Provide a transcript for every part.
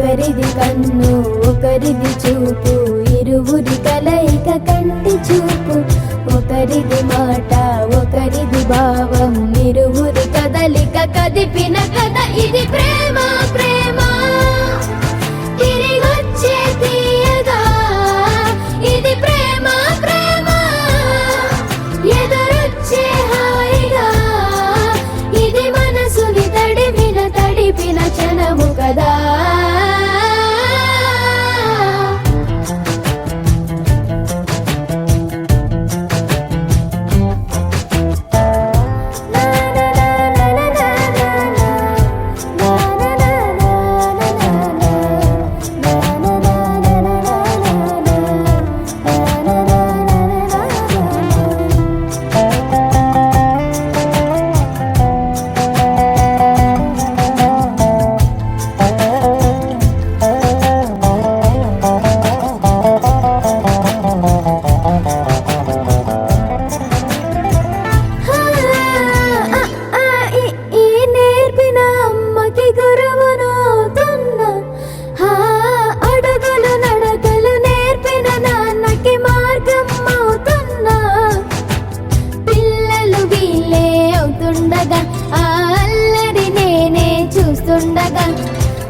ఒకరిది కన్ను ఒకరిది చూపు, ఇరువురి కలయిక కంటి చూపు. ఒకరిది మాట ఒకరిది భావం, ఇరువురి కదలిక కదిపిన కథ ఇది ప్రేమ. ప్రేమ తిరిగొచ్చే తీయగా ఇది ప్రేమ. ప్రేమ ఎదురొచ్చే హాయిగా ఇది మనసుని తడిపిన క్షణము కదా.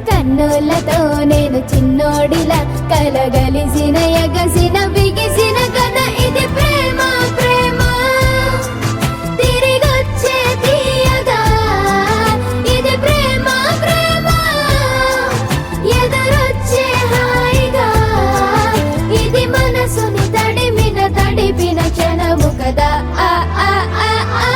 కన్నులతో నేను చిన్నోడిలా కలగలిసిన ఎగసిన బిగిసిన కథ ఇది ప్రేమ. ప్రేమ తిరిగొచ్చే తీయగా ఇది ప్రేమ. ప్రేమ ఎదురొచ్చే హాయిగా ఇది మనసుని తడిపిన క్షణము కదా. ఆ ఆ ఆ ఆ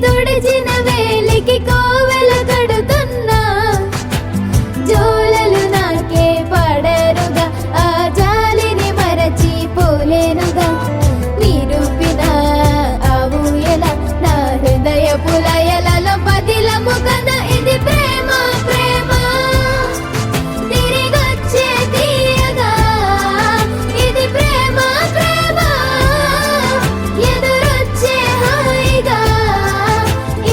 తుడిచిన వేలికి కోవెల కడుతున్నా జోలలు నాకే పడరుగా, ఆ జాలిని మరచి పోలేనుగా. నిరూపిన ఆ ఊయల నా హృదయ పులయలలో పదిలము కదా ఇది ప్రేమ. ప్రేమ తిరిగొచ్చే తీయగా ఇది ప్రేమ. ప్రేమ ఎదురొచ్చే హాయిగా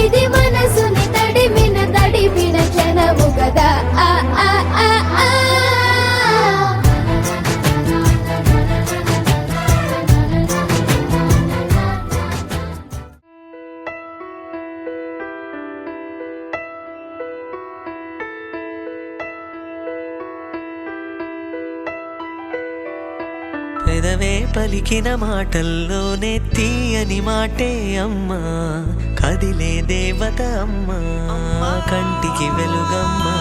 ఇది మనసుని తడిపిన క్షణము కదా. ఆ ఆ ఆ ఆ పెదవే పలికిన మాటల్లోనే తీయని మాటే అమ్మా, కదిలే దేవత అమ్మా, కంటికి వెలుగమ్మా.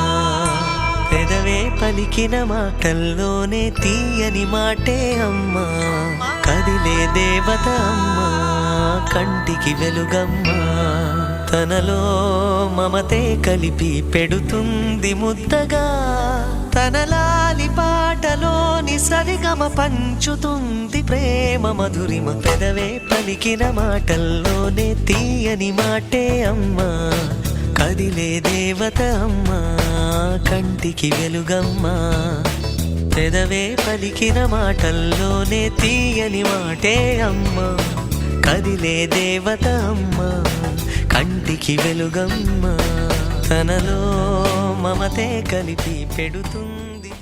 పెదవే పలికిన మాటల్లోనే తీయని మాటే అమ్మా, కదిలే దేవత అమ్మా, కంటికి వెలుగమ్మా. తనలో మమతే కలిపి పెడుతుంది ముద్దగా, తన లాలి పాటలోని సరిగమ పంచుతుంది ప్రేమ మధురిమ. పెదవే పలికిన మాటల్లోనే తీయని మాటే అమ్మా, కదిలే దేవత అమ్మా, కంటికి వెలుగమ్మా. పెదవే పలికిన మాటల్లోనే తీయని మాటే అమ్మా, కదిలే దేవత అమ్మా, కంటికి వెలుగమ్మా. తనలో మమతే కలిపి పెడుతుంది.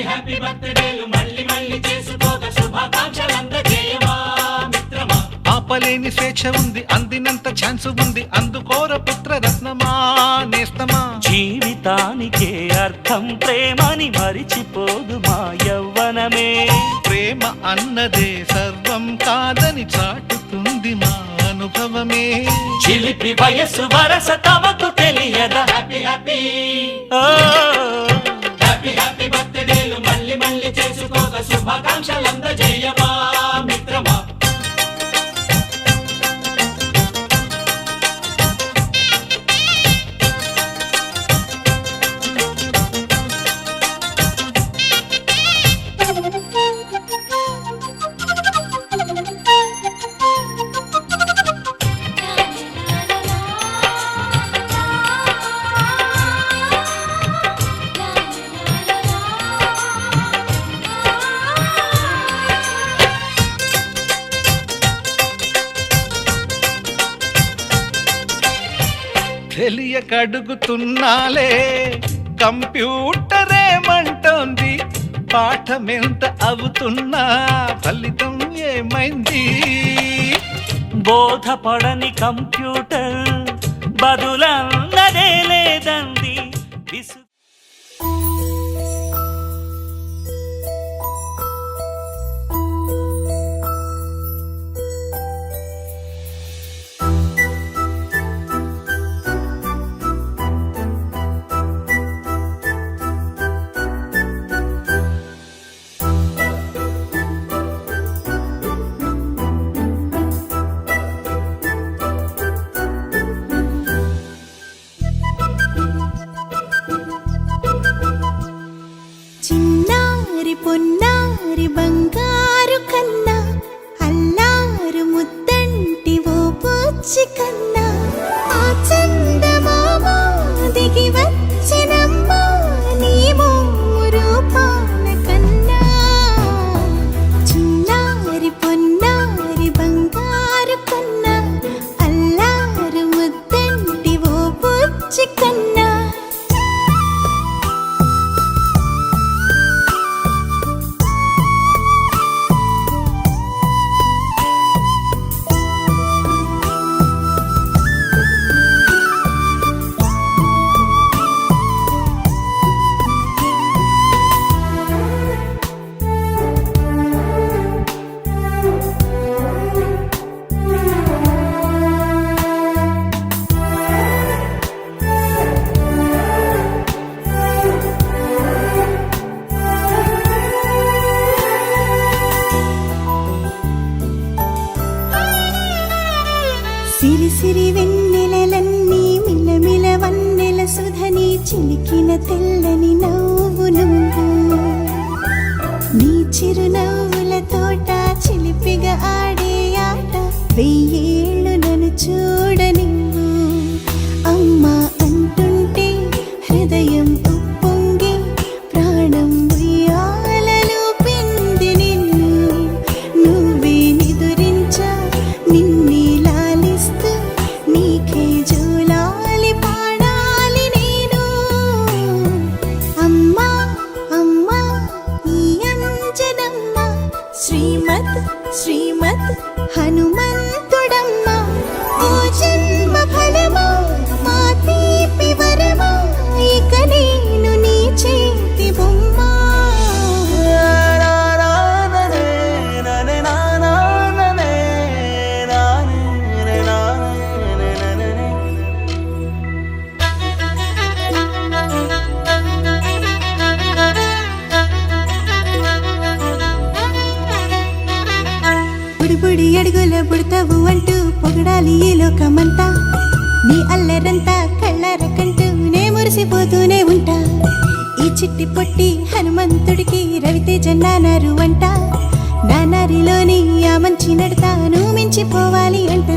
హ్యాపీ బర్త్డేలు మళ్ళీ మళ్ళీ చేసుకోక శుభాకాంక్షలందజేయవా మిత్రమా. ఆపలేని స్వేచ్ఛ ఉంది, అందినంత ఛాన్స్ ఉంది, అందుకోర పుత్ర రత్నమా నేస్తమా. జీవితానికే అర్థం ప్రేమని మరిచిపోదు మా యవ్వనమే. ప్రేమ అన్నదే సర్వం కాదని చాటుతుంది మా అనుభవమే. చిలిపి వయస్సు వరస తమకు తెలియదా? హ్యాపీ హ్యాపీ హ్యాపీ హ్యాపీ బర్త్డేలు మళ్ళీ మళ్ళీ చేసుకోక శుభాకాంక్షలందజేయమా మిత్రమా. తెలియకడుగుతున్నాలే కంప్యూటరేమంటోంది, పాఠమెంత అవుతున్నా ఫలితం ఏమైంది? బోధపడని కంప్యూటర్ బదులన్నదే లేదంది. చిన్నారి పొన్నారి బంగారు కన్నా అల్లారు ముద్దంటి ఓ పూచి కన్నా ఆ చందమామ దిగి వచ్చినమ్మా నీ రూపాల కన్నా. చిన్నారి పొన్నారి బంగారు కన్నా అల్లారు ముద్దంటి ఓ పూచి కన్నా. సిరి సిరి వెన్నెలలన్నీ మిలమిల వన్నెల సుధని చిలికిన తెల్లని నవ్వు నువ్వు. నీ చిరునవ్వుల తోట చిలిపిగా ఆడే ఆట వెయ్యేళ్ళు నన్ను చూడనివ్వు. అమ్మా అంటుంటే హృదయం ఉప్పొంగి ప్రాణం ఉయ్యాలలో పిండి నిన్ను. నువ్వే నిదురించా నిన్నే లాలిస్తూ నీకే జోలాలి పాడాలి నేను. అమ్మా అమ్మా ఈ అంజనమ్మ శ్రీమత్ శ్రీమత్ హనుమంతుడమ్మ. ఓ జన్మ ఫలమా మా తీపి వరమా ఇక నేను నీ చేతి బొమ్మ. బుడి అడుగుల బుడతావు అంటూ పొగడాలి ఈ లోకమంతా. నీ అల్లరంతా కళ్ళారకంటూ నే మురిసిపోతూనే ఉంటా. ఈ చిట్టి పొట్టి హనుమంతుడికి రవితేజ నానారు అంట. నానారిలోని ఆ మంచి నడతాను మించిపోవాలి అంట.